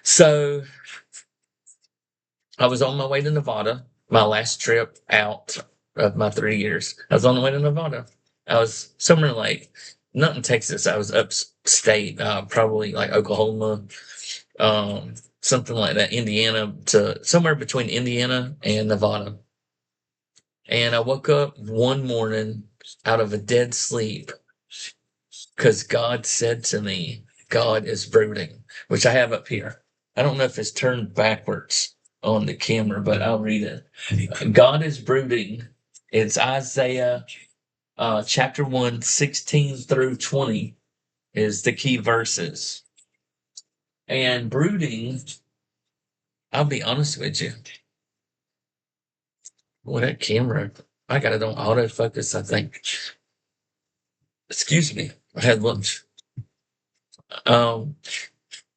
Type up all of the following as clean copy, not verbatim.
So I was on my way to Nevada, my last trip out of my 3 years. I was on the way to Nevada. I was somewhere like, not in Texas, I was upstate, probably like Oklahoma, something like that, Indiana, to somewhere between Indiana and Nevada. And I woke up one morning out of a dead sleep because God said to me, God is brooding, which I have up here. I don't know if it's turned backwards on the camera, but I'll read it. God is brooding. It's Isaiah chapter 1, 16 through 20 is the key verses. And brooding, I'll be honest with you. Well, that camera, I got it on autofocus, I think. Excuse me, I had lunch. Um,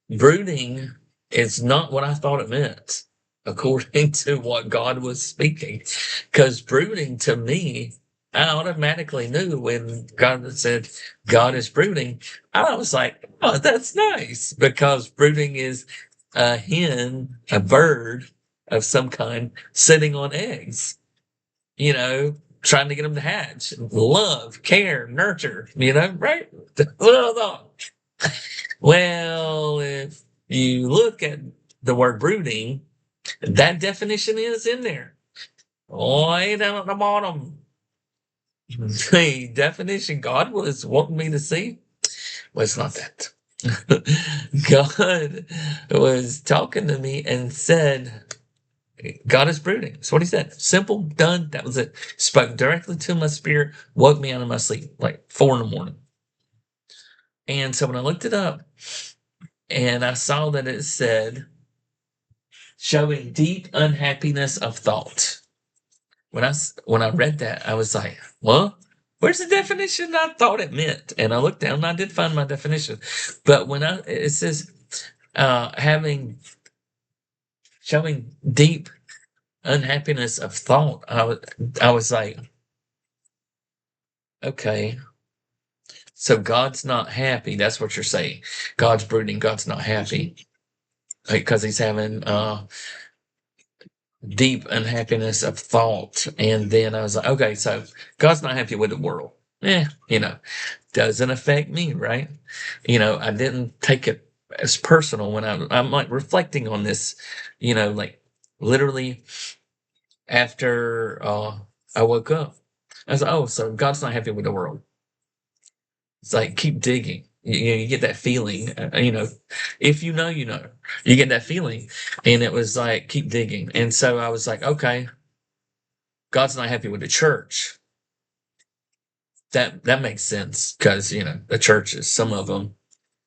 Brooding is not what I thought it meant, according to what God was speaking. Because brooding to me, I automatically knew when God said God is brooding, I was like, oh, that's nice. Because brooding is a hen, a bird of some kind, sitting on eggs, trying to get them to hatch. Love, care, nurture, right? Well, if you look at the word brooding, that definition is in there. Way down at the bottom. The definition God was wanting me to see was not that. God was talking to me and said, God is brooding. That's what he said. Simple, done. That was it. Spoke directly to my spirit, woke me out of my sleep, like 4 in the morning. And so when I looked it up and I saw that it said, showing deep unhappiness of thought. When I read that, I was like, "Well, where's the definition I thought it meant?" And I looked down, and I did find my definition. But it says having showing deep unhappiness of thought, I was like, okay, so God's not happy. That's what you're saying. God's brooding. God's not happy because he's having deep unhappiness of thought. And then I was like, okay, so God's not happy with the world. Doesn't affect me, right? I didn't take it as personal when I'm like reflecting on this, like literally after I woke up. I was like, oh, so God's not happy with the world. It's like, keep digging. You get that feeling, if you get that feeling. And it was like, keep digging. And so I was like, okay, God's not happy with the church. That makes sense because, the churches, some of them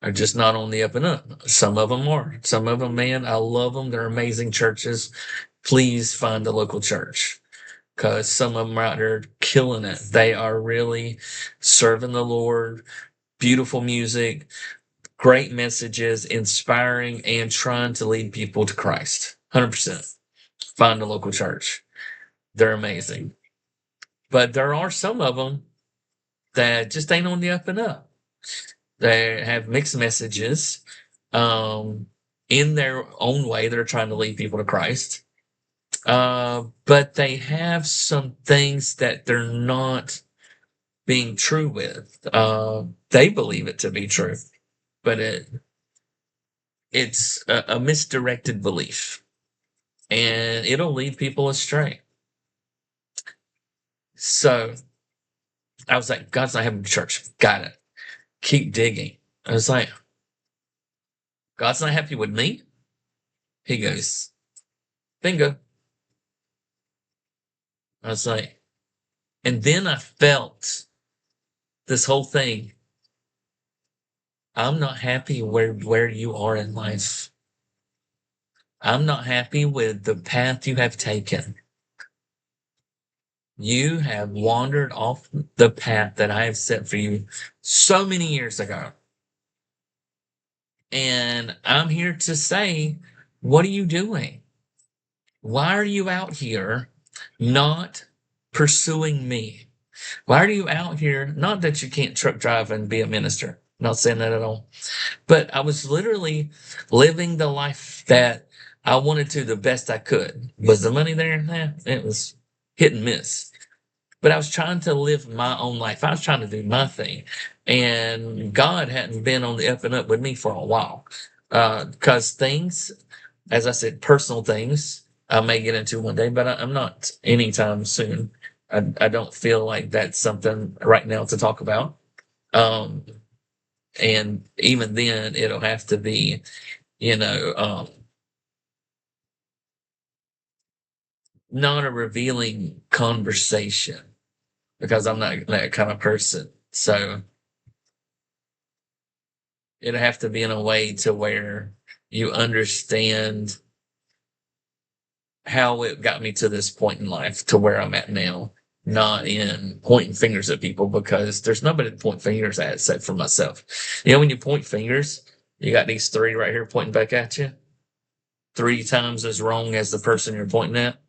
are just not on the up and up. Some of them are. Some of them, man, I love them. They're amazing churches. Please find a local church because some of them are out there killing it. They are really serving the Lord. Beautiful music, great messages, inspiring, and trying to lead people to Christ. 100%. Find a local church. They're amazing. But there are some of them that just ain't on the up and up. They have mixed messages in their own way. They're trying to lead people to Christ. But they have some things that they're not being true with. They believe it to be true, but it's a misdirected belief, and it'll lead people astray. So I was like, God's not having church. Got it. Keep digging. I was like, God's not happy with me. He goes, bingo. I was like, and then I felt this whole thing. I'm not happy where you are in life. I'm not happy with the path you have taken. You have wandered off the path that I have set for you so many years ago. And I'm here to say, what are you doing? Why are you out here not pursuing me? Why are you out here? Not that you can't truck drive and be a minister. Not saying that at all. But I was literally living the life that I wanted to the best I could. Was the money there? It was hit and miss. But I was trying to live my own life. I was trying to do my thing. And God hadn't been on the up and up with me for a while. Because things, as I said, personal things I may get into one day, but I'm not anytime soon. I don't feel like that's something right now to talk about. Um, and even then, it'll have to be, you know, not a revealing conversation because I'm not that kind of person. So it'll have to be in a way to where you understand how it got me to this point in life to where I'm at now, not in pointing fingers at people because there's nobody to point fingers at except for myself. You know, when you point fingers, you got these three right here pointing back at you, three times as wrong as the person you're pointing at,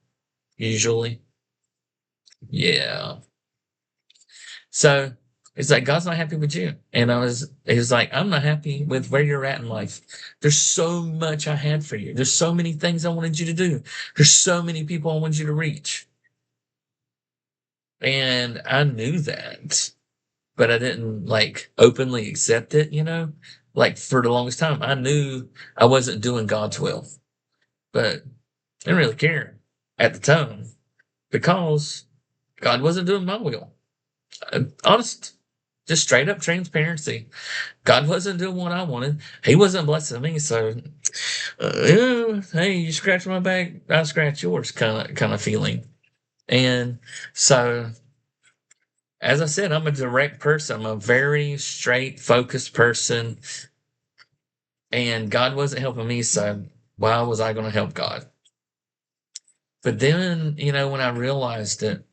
usually. Yeah. So it's like God's not happy with you. And he's like, I'm not happy with where you're at in life. There's so much I had for you. There's so many things I wanted you to do. There's so many people I wanted you to reach. And I knew that, but I didn't like openly accept it, you know? Like for the longest time, I knew I wasn't doing God's will, but I didn't really care at the time because God wasn't doing my will. Honest, just straight up transparency. God wasn't doing what I wanted. He wasn't blessing me. So, yeah, hey, you scratch my back, I scratch yours, kind of feeling. And so, as I said, I'm a direct person. I'm a very straight, focused person, and God wasn't helping me. So, why was I going to help God? But then, when I realized it,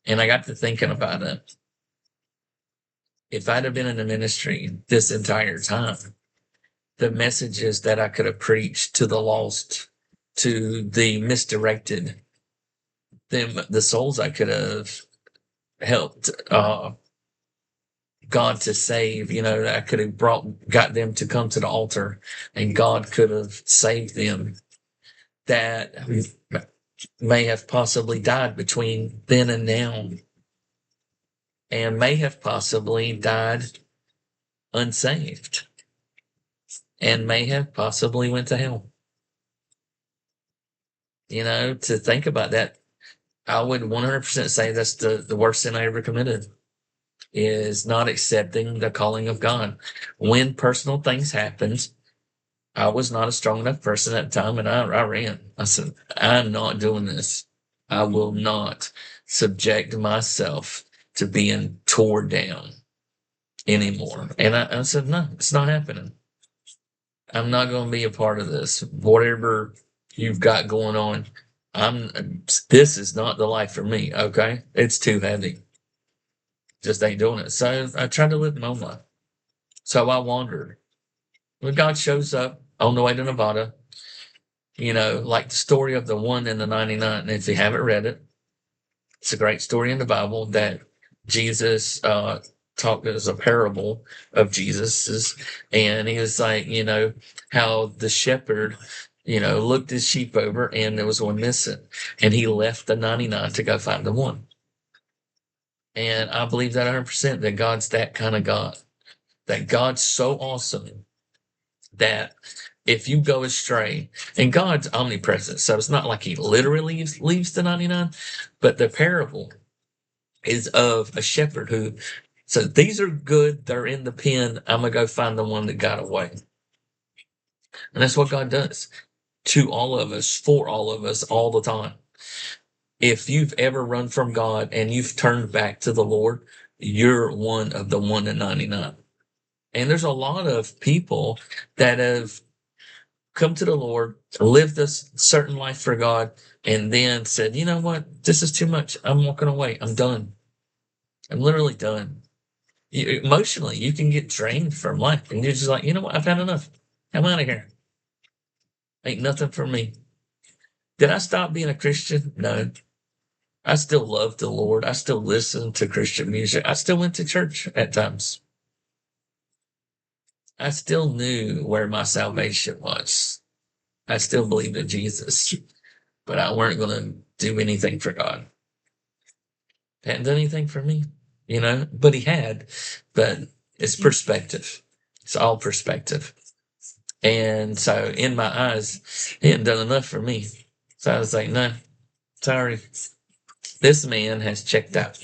and I got to thinking about it, if I'd have been in the ministry this entire time, the messages that I could have preached to the lost, to the misdirected, the souls I could have helped God to save, I could have got them to come to the altar and God could have saved them that may have possibly died between then and now and may have possibly died unsaved and may have possibly went to hell. To think about that, I would 100% say that's the worst sin I ever committed is not accepting the calling of God. When personal things happened, I was not a strong enough person at the time, and I ran. I said, I'm not doing this. I will not subject myself to being torn down anymore. And I said, no, it's not happening. I'm not going to be a part of this. Whatever you've got going on, this is not the life for me. Okay. It's too heavy. Just ain't doing it. So I tried to live my own life. So I wandered. When God shows up on the way to Nevada, like the story of the one and the 99. And if you haven't read it, it's a great story in the Bible that Jesus talked as a parable of Jesus's. And he was like, how the shepherd, looked his sheep over and there was one missing. And he left the 99 to go find the one. And I believe that 100% that God's that kind of God. That God's so awesome that if you go astray, and God's omnipresent, so it's not like he literally leaves the 99, but the parable is of a shepherd who said, these are good, they're in the pen, I'm going to go find the one that got away. And that's what God does to all of us, for all of us, all the time. If you've ever run from God and you've turned back to the Lord, you're one of the 1 in 99. And there's a lot of people that have come to the Lord, lived this certain life for God, and then said, you know what? This is too much. I'm walking away. I'm done. I'm literally done. Emotionally, you can get drained from life. And you're just like, you know what? I've had enough. I'm out of here. Ain't nothing for me. Did I stop being a Christian? No. I still love the Lord. I still listen to Christian music. I still went to church at times. I still knew where my salvation was. I still believed in Jesus, but I weren't going to do anything for God. Hadn't done anything for me, but he had. But it's perspective. It's all perspective. And so in my eyes, he hadn't done enough for me. So I was like, no, sorry. This man has checked out.